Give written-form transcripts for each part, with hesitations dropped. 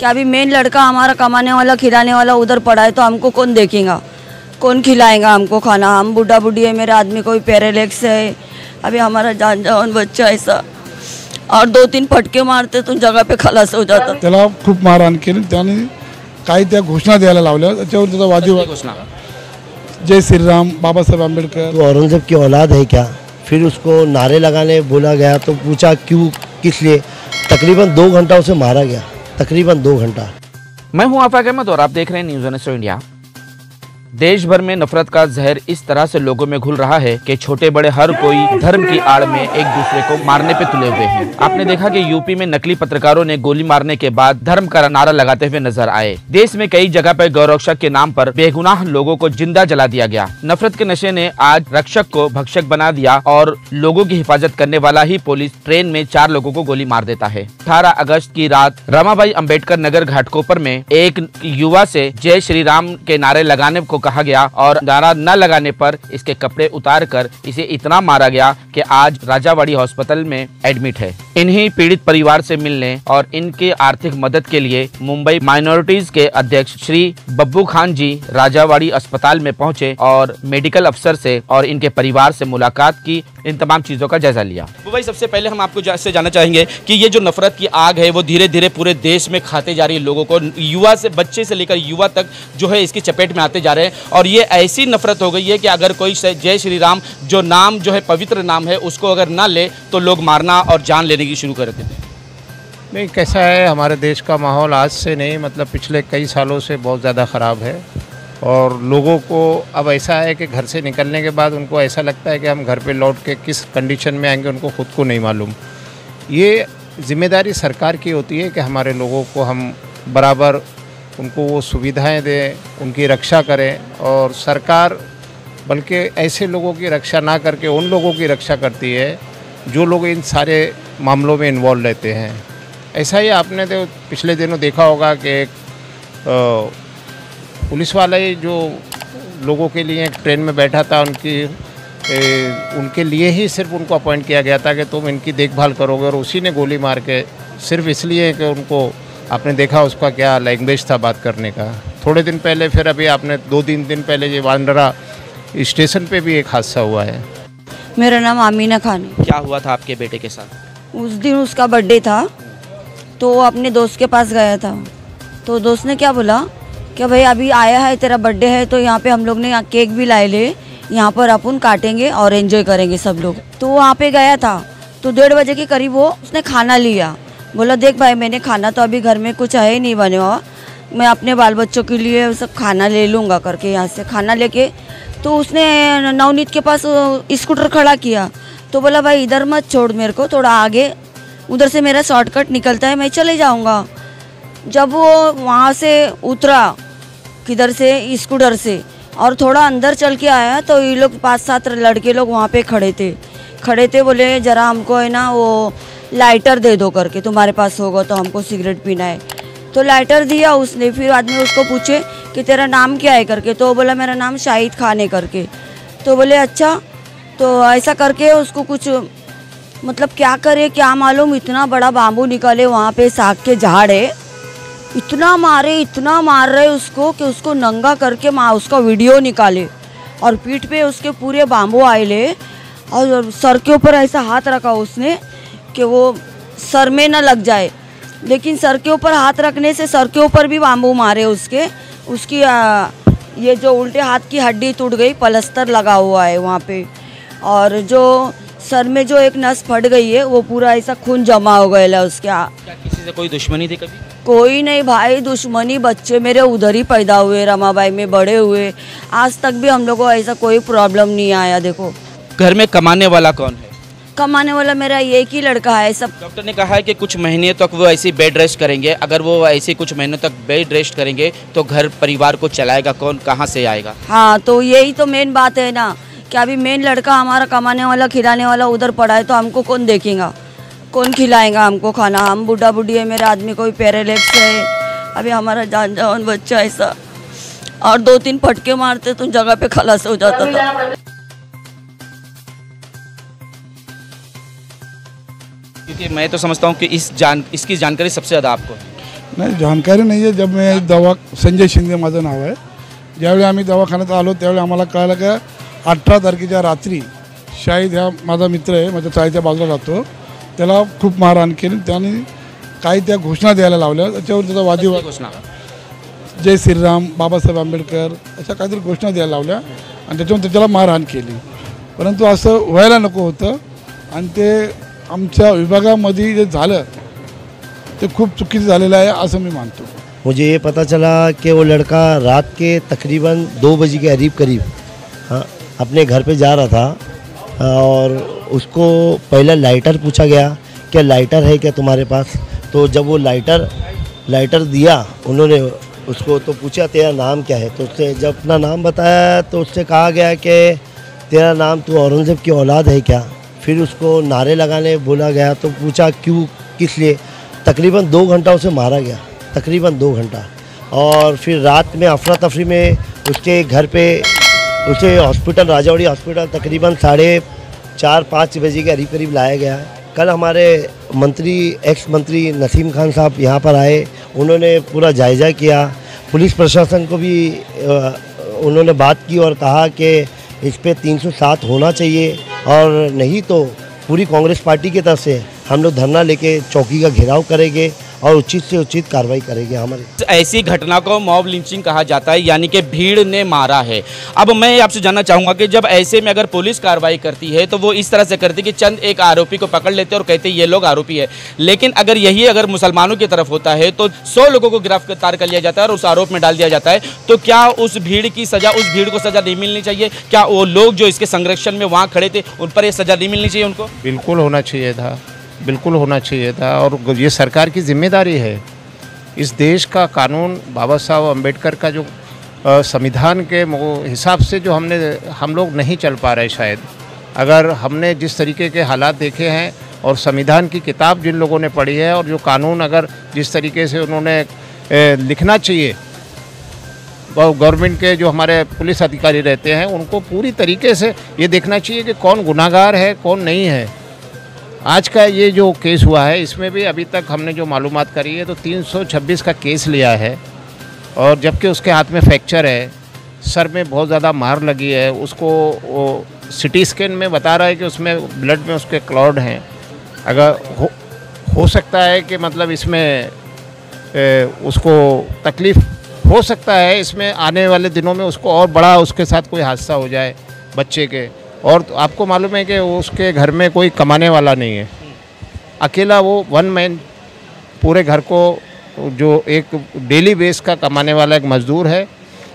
कि अभी मेन लड़का हमारा कमाने वाला खिलाने वाला उधर पड़ा है, तो हमको कौन देखेगा, कौन खिलाएगा हमको खाना। हम बूढ़ा बूढ़ी है, मेरे आदमी को भी पैरालिसिस है, अभी हमारा जान जवान बच्चा ऐसा, और 2-3 फटके मारते तो जगह पे खलास हो जाता। त्याला खूप मारहाण केली, त्याने काही त्या घोषणा द्यायला लावल्या, त्याच्यावर त्याचा वादविवाद घोषणा जय श्री राम, बाबा साहेब आंबेडकर। तो औरंगजेब की औलाद है क्या? फिर उसको नारे लगाने बोला गया तो पूछा क्यों, किस लिए? तकरीबन 2 घंटा उसे मारा गया, तकरीबन 2 घंटा। मैं हूं आफाक अहमद और आप देख रहे हैं न्यूज़ 18 इंडिया। देश भर में नफरत का जहर इस तरह से लोगों में घुल रहा है कि छोटे बड़े हर कोई धर्म की आड़ में एक दूसरे को मारने पे तुले हुए हैं। आपने देखा कि यूपी में नकली पत्रकारों ने गोली मारने के बाद धर्म का नारा लगाते हुए नजर आए। देश में कई जगह पर गौरक्षक के नाम पर बेगुनाह लोगों को जिंदा जला दिया गया। नफरत के नशे ने आज रक्षक को भक्षक बना दिया और लोगों की हिफाजत करने वाला ही पुलिस ट्रेन में 4 लोगों को गोली मार देता है। 18 अगस्त की रात रमाबाई अंबेडकर नगर घाटकोपर में एक युवा से जय श्री राम के नारे लगाने को कहा गया और नारा न लगाने पर इसके कपड़े उतार कर इसे इतना मारा गया कि आज राजावाड़ी हॉस्पिटल में एडमिट है। इन्हीं पीड़ित परिवार से मिलने और इनके आर्थिक मदद के लिए मुंबई माइनॉरिटीज के अध्यक्ष श्री बब्बू खान जी राजावाड़ी अस्पताल में पहुंचे और मेडिकल अफसर से और इनके परिवार से मुलाकात की, इन तमाम चीजों का जायजा लिया। भाई सबसे पहले हम आपको से जानना चाहेंगे कि ये जो नफरत की आग है वो धीरे धीरे पूरे देश में खाते जा रही है, लोगों को, युवा से बच्चे से लेकर युवा तक जो है इसकी चपेट में आते जा रहे हैं। और ये ऐसी नफरत हो गई है कि अगर कोई जय श्री राम जो नाम जो है पवित्र नाम है उसको अगर ना ले तो लोग मारना और जान लेने की शुरू कर देते हैं। नहीं, कैसा है, हमारे देश का माहौल आज से नहीं, मतलब पिछले कई सालों से बहुत ज़्यादा ख़राब है। और लोगों को अब ऐसा है कि घर से निकलने के बाद उनको ऐसा लगता है कि हम घर पे लौट के किस कंडीशन में आएंगे उनको खुद को नहीं मालूम। ये जिम्मेदारी सरकार की होती है कि हमारे लोगों को हम बराबर उनको वो सुविधाएं दें, उनकी रक्षा करें। और सरकार बल्कि ऐसे लोगों की रक्षा ना करके उन लोगों की रक्षा करती है जो लोग इन सारे मामलों में इन्वॉल्व रहते हैं। ऐसा ही आपने तो पिछले दिनों देखा होगा कि एक पुलिस वाला ही जो लोगों के लिए एक ट्रेन में बैठा था, उनके लिए ही सिर्फ उनको अपॉइंट किया गया था कि तुम इनकी देखभाल करोगे, और उसी ने गोली मार के सिर्फ इसलिए कि उनको, आपने देखा उसका क्या लैंग्वेज था बात करने का। थोड़े दिन पहले फिर अभी आपने 2-3 दिन पहले ये वांडरा स्टेशन पे भी एक हादसा हुआ है। मेरा नाम आमीना खान है। क्या हुआ था आपके बेटे के साथ? उस दिन उसका बर्थडे था तो वो अपने दोस्त के पास गया था, तो दोस्त ने क्या बोला कि भाई अभी आया है तेरा बर्थडे है तो यहाँ पे हम लोग ने केक भी लाए ले, यहाँ पर अपन काटेंगे और एंजॉय करेंगे सब लोग। तो वहाँ पे गया था तो 1:30 बजे के करीब वो उसने खाना लिया। बोला देख भाई मैंने खाना तो अभी घर में कुछ है ही नहीं बने हुआ, मैं अपने बाल बच्चों के लिए सब खाना ले लूँगा करके यहाँ से खाना लेके। तो उसने नवनीत के पास स्कूटर खड़ा किया तो बोला भाई इधर मत छोड़ मेरे को, थोड़ा आगे उधर से मेरा शॉर्टकट निकलता है, मैं चले जाऊँगा। जब वो वहाँ से उतरा किधर से, स्कूटर से, और थोड़ा अंदर चल के आया तो ये लोग 5-7 लड़के लोग वहाँ पे खड़े थे। बोले जरा हमको है ना वो लाइटर दे दो करके, तुम्हारे पास होगा तो हमको सिगरेट पीना है। तो लाइटर दिया उसने। फिर आदमी उसको पूछे कि तेरा नाम क्या है करके, तो बोला मेरा नाम शाहिद खान है करके। तो बोले अच्छा, तो ऐसा करके उसको कुछ मतलब क्या करे क्या मालूम, इतना बड़ा बाम्बू निकाले, वहाँ पे साग के झाड़ है, इतना मार रहे उसको कि उसको नंगा करके उसका वीडियो निकाले और पीठ पे उसके पूरे बाम्बू आए ले और सर के ऊपर ऐसा हाथ रखा उसने कि वो सर में न लग जाए, लेकिन सर के ऊपर हाथ रखने से सर के ऊपर भी बाम्बू मारे उसकी ये जो उल्टे हाथ की हड्डी टूट गई, प्लास्टर लगा हुआ है वहाँ पे, और जो सर में जो एक नस फट गई है वो पूरा ऐसा खून जमा हो गया उसके। क्या किसी से कोई दुश्मनी थी कभी? कोई नहीं भाई, दुश्मनी बच्चे मेरे उधर ही पैदा हुए, रमाबाई में बड़े हुए, आज तक भी हम लोग को ऐसा कोई प्रॉब्लम नहीं आया। देखो घर में कमाने वाला कौन है? कमाने वाला मेरा एक ही लड़का है। सब डॉक्टर ने कहा है कि कुछ महीने तक वो ऐसी बेड रेस्ट करेंगे, अगर वो ऐसे कुछ महीनों तक बेड रेस्ट करेंगे तो घर परिवार को चलाएगा कौन, कहाँ से आएगा? हाँ, तो यही तो मेन बात है ना कि अभी मेन लड़का हमारा कमाने वाला खिलाने वाला उधर पड़ा है, तो हमको कौन देखेगा, कौन खिलाएगा हमको खाना। हम बूढ़ा बूढ़ी है, मेरे आदमी को भी पैरालिसिस है, अभी हमारा जान जवान बच्चा ऐसा, और 2-3 फटके मारते तो जगह पे खलास हो जाता था। क्योंकि मैं तो समझता हूँ कि इसकी जानकारी सबसे ज़्यादा आपको है। नाही जानकारी नाही आहे. जब मैं संजय शिंदे माझं नाव आहे. ज्यावेळी आम्ही दवाखान्यात आलो त्यावेळी आम्हाला कळलं का 18 तारखेच्या रात्री शाहिद ह्या माझा मित्र आहे, माझ्या चाळीच्या बाजूला राहतो, त्याला खूप मारहाण केली. त्याने काही त्या घोषणा द्यायला लावल्या. त्याच्यावर त्याचा वादविवाद, घोषणा जय श्रीराम, बाबासाहेब आंबेडकर अशा काहीतरी घोषणा द्यायला लावल्या आणि त्याच्यावर त्याला मारहाण केली. परंतु असं व्हायला नको होतं आणि ते आमच्या विभागामध्ये जे झालं ते खूप चुकीचं झालेलं आहे असं मी मानतो. मुझे ये पता चला कि वो लड़का रात के तकरीबन 2 बजे के करीब हाँ अपने घर पे जा रहा था और उसको पहले लाइटर पूछा गया क्या लाइटर है क्या तुम्हारे पास. तो जब वो लाइटर दिया उन्होंने उसको, तो पूछा तेरा नाम क्या है. तो उसने जब अपना नाम बताया तो उससे कहा गया कि तेरा नाम तू औरंगज़ेब की औलाद है क्या. फिर उसको नारे लगाने बोला गया. तो पूछा क्यों, किस लिए. तकरीबन 2 घंटा उसे मारा गया, तकरीबन 2 घंटा. और फिर रात में अफरा तफरी में उसके घर पे उसे हॉस्पिटल, राजावाड़ी हॉस्पिटल तकरीबन 4:30-5 बजे के करीब लाया गया. कल हमारे मंत्री, एक्स मंत्री नसीम खान साहब यहाँ पर आए. उन्होंने पूरा जायज़ा किया. पुलिस प्रशासन को भी उन्होंने बात की और कहा कि इस पे 307 होना चाहिए और नहीं तो पूरी कांग्रेस पार्टी की तरफ से हम लोग धरना लेके चौकी का घेराव करेंगे और उचित से उचित कार्रवाई करेंगे. हमारे ऐसी घटना को मॉब लिंचिंग कहा जाता है, यानी कि भीड़ ने मारा है. अब मैं आपसे जानना चाहूँगा कि जब ऐसे में अगर पुलिस कार्रवाई करती है तो वो इस तरह से करती है कि चंद एक आरोपी को पकड़ लेते हैं और कहते हैं ये लोग आरोपी है. लेकिन अगर यही अगर मुसलमानों की तरफ होता है तो 100 लोगों को गिरफ्तार कर लिया जाता है और उस आरोप में डाल दिया जाता है. तो क्या उस भीड़ की सज़ा, उस भीड़ को सज़ा नहीं मिलनी चाहिए? क्या वो लोग जो इसके संरक्षण में वहाँ खड़े थे उन पर ये सज़ा नहीं मिलनी चाहिए उनको? बिल्कुल होना चाहिए था, बिल्कुल होना चाहिए था. और ये सरकार की जिम्मेदारी है. इस देश का कानून, बाबा साहब अम्बेडकर का जो संविधान के हिसाब से जो हम लोग नहीं चल पा रहे शायद. अगर हमने जिस तरीके के हालात देखे हैं और संविधान की किताब जिन लोगों ने पढ़ी है और जो कानून अगर जिस तरीके से उन्होंने लिखना चाहिए, गवर्नमेंट के जो हमारे पुलिस अधिकारी रहते हैं उनको पूरी तरीके से ये देखना चाहिए कि कौन गुनाहगार है कौन नहीं है. आज का ये जो केस हुआ है इसमें भी अभी तक हमने जो मालूमात करी है तो 326 का केस लिया है और जबकि उसके हाथ में फ्रैक्चर है, सर में बहुत ज़्यादा मार लगी है. उसको वो सिटी स्कैन में बता रहा है कि उसमें ब्लड में उसके क्लॉट हैं. अगर हो सकता है कि मतलब इसमें उसको तकलीफ़ हो सकता है इसमें आने वाले दिनों में उसको और बड़ा उसके साथ कोई हादसा हो जाए बच्चे के. और तो आपको मालूम है कि उसके घर में कोई कमाने वाला नहीं है, अकेला वो 1 मैन पूरे घर को, जो एक डेली बेस का कमाने वाला एक मज़दूर है.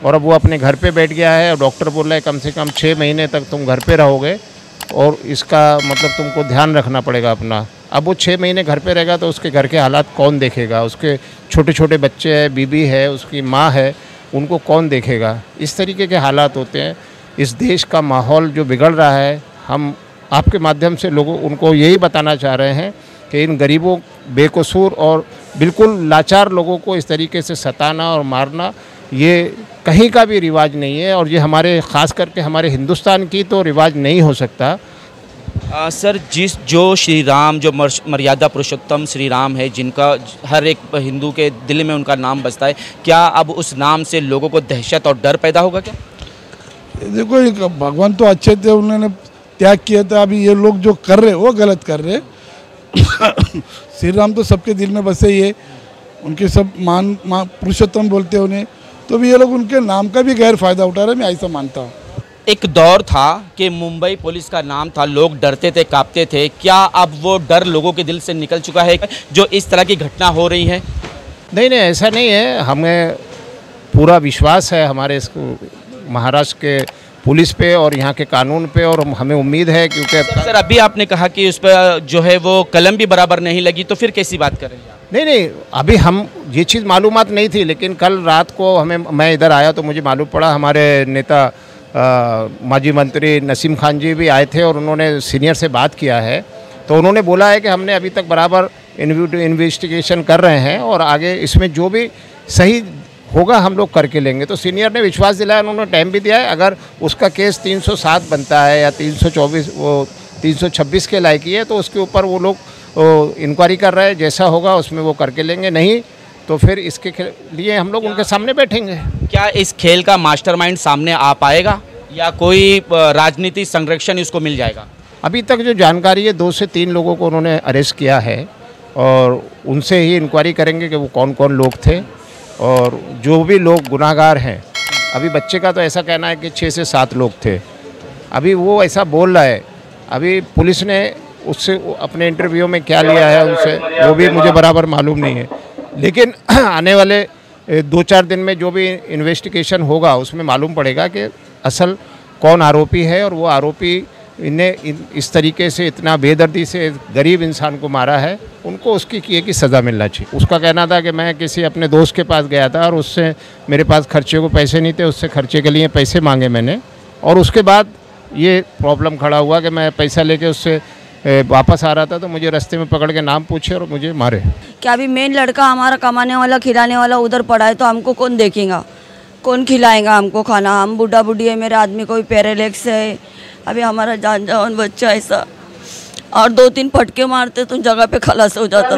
और अब वो अपने घर पे बैठ गया है और डॉक्टर बोल रहा है कम से कम 6 महीने तक तुम घर पे रहोगे और इसका मतलब तुमको ध्यान रखना पड़ेगा अपना. अब वो 6 महीने घर पे रहेगा तो उसके घर के हालात कौन देखेगा? उसके छोटे छोटे बच्चे हैं, बीबी है, उसकी माँ है, उनको कौन देखेगा? इस तरीके के हालात होते हैं. इस देश का माहौल जो बिगड़ रहा है, हम आपके माध्यम से लोगों उनको यही बताना चाह रहे हैं कि इन गरीबों, बेकसूर और बिल्कुल लाचार लोगों को इस तरीके से सताना और मारना ये कहीं का भी रिवाज नहीं है. और ये हमारे ख़ास करके हमारे हिंदुस्तान की तो रिवाज नहीं हो सकता. सर, जो श्री राम, जो मर्यादा पुरुषोत्तम श्री राम है, जिनका हर एक हिंदू के दिल में उनका नाम बसता है, क्या अब उस नाम से लोगों को दहशत और डर पैदा होगा क्या? देखो, भगवान तो अच्छे थे, उन्होंने त्याग किया था. अभी ये लोग जो कर रहे वो गलत कर रहे. श्री राम तो सबके दिल में बसे ही है, उनके सब मान पुरुषोत्तम बोलते हैं उन्हें. तो भी ये लोग उनके नाम का भी गैर फायदा उठा रहे, मैं ऐसा मानता हूँ. एक दौर था कि मुंबई पुलिस का नाम था, लोग डरते थे, कांपते थे. क्या अब वो डर लोगों के दिल से निकल चुका है जो इस तरह की घटना हो रही है? नहीं, ऐसा नहीं है. हमें पूरा विश्वास है हमारे महाराष्ट्र के पुलिस पे और यहाँ के कानून पे, और हमें उम्मीद है क्योंकि सर अभी आपने कहा कि उस पर जो है वो कलम भी बराबर नहीं लगी, तो फिर कैसी बात करेंगे आप? नहीं, अभी हम ये चीज़ मालूमात नहीं थी, लेकिन कल रात को मैं इधर आया तो मुझे मालूम पड़ा. हमारे नेता माजी मंत्री नसीम खान जी भी आए थे और उन्होंने सीनियर से बात किया है. तो उन्होंने बोला है कि हमने अभी तक बराबर इन्वेस्टिगेशन कर रहे हैं और आगे इसमें जो भी सही होगा हम लोग करके लेंगे. तो सीनियर ने विश्वास दिलाया, उन्होंने टाइम भी दिया है. अगर उसका केस 307 बनता है या 324 वो 326 के लायकी है तो उसके ऊपर वो लोग इंक्वायरी कर रहे हैं. जैसा होगा उसमें वो करके लेंगे. नहीं तो फिर इसके लिए हम लोग उनके सामने बैठेंगे। क्या इस खेल का मास्टरमाइंड सामने आ पाएगा या कोई राजनीतिक संरक्षण इसको मिल जाएगा? अभी तक जो जानकारी है 2 से 3 लोगों को उन्होंने अरेस्ट किया है और उनसे ही इंक्वायरी करेंगे कि वो कौन कौन लोग थे और जो भी लोग गुनाहगार हैं। अभी बच्चे का तो ऐसा कहना है कि 6 से 7 लोग थे। अभी वो ऐसा बोल रहा है, अभी पुलिस ने उससे अपने इंटरव्यू में क्या लिया है उनसे वो भी मुझे बराबर मालूम नहीं है, लेकिन आने वाले 2-4 दिन में जो भी इन्वेस्टिगेशन होगा उसमें मालूम पड़ेगा कि असल कौन आरोपी है और वो आरोपी इन्हें इस तरीके से इतना बेदर्दी से गरीब इंसान को मारा है, उनको उसकी किए की सज़ा मिलना चाहिए। उसका कहना था कि मैं किसी अपने दोस्त के पास गया था और उससे मेरे पास खर्चे को पैसे नहीं थे, उससे खर्चे के लिए पैसे मांगे मैंने और उसके बाद ये प्रॉब्लम खड़ा हुआ कि मैं पैसा लेके उससे वापस आ रहा था तो मुझे रास्ते में पकड़ के नाम पूछे और मुझे मारे। क्या अभी मेन लड़का हमारा कमाने वाला खिलाने वाला उधर पड़ा है तो हमको कौन देखेगा, कौन खिलाएगा हमको खाना? हम बूढ़ा बूढ़ी है, मेरे आदमी को भी पैरालिसिस है, अभी हमारा जान जवान बच्चा ऐसा और 2-3 फटके मारते तो जगह पे खलास हो जाता था।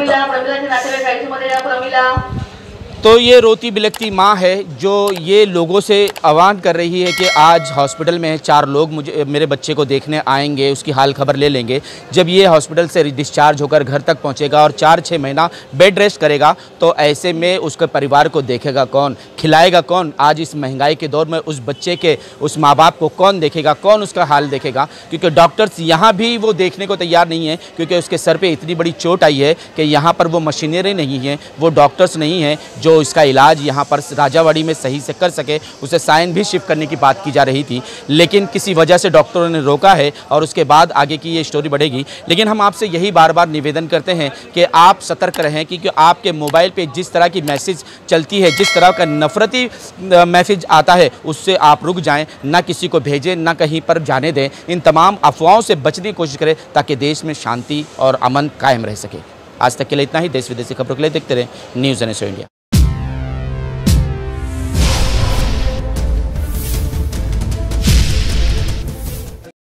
तो ये रोती बिलखती माँ है जो ये लोगों से आह्वान कर रही है कि आज हॉस्पिटल में 4 लोग मेरे बच्चे को देखने आएंगे, उसकी हाल खबर ले लेंगे। जब ये हॉस्पिटल से डिस्चार्ज होकर घर तक पहुंचेगा और 4-6 महीना बेड रेस्ट करेगा तो ऐसे में उसके परिवार को देखेगा कौन, खिलाएगा कौन? आज इस महंगाई के दौर में उस बच्चे के उस माँ बाप को कौन देखेगा, कौन उसका हाल देखेगा? क्योंकि डॉक्टर्स यहाँ भी वो देखने को तैयार नहीं है क्योंकि उसके सर पर इतनी बड़ी चोट आई है कि यहाँ पर वो मशीनरी नहीं है, वो डॉक्टर्स नहीं हैं जो इसका इलाज यहाँ पर राजावाड़ी में सही से कर सके। उसे साइन भी शिफ्ट करने की बात की जा रही थी लेकिन किसी वजह से डॉक्टरों ने रोका है और उसके बाद आगे की ये स्टोरी बढ़ेगी। लेकिन हम आपसे यही बार बार निवेदन करते हैं कि आप सतर्क रहें क्योंकि आपके मोबाइल पे जिस तरह की मैसेज चलती है, जिस तरह का नफरती मैसेज आता है उससे आप रुक जाएं, ना किसी को भेजें, ना कहीं पर जाने दें। इन तमाम अफवाहों से बचने की कोशिश करें ताकि देश में शांति और अमन कायम रह सके। आज तक के लिए इतना ही। देश विदेशी खबरों के लिए देखते रहें न्यूज़ NSO इंडिया।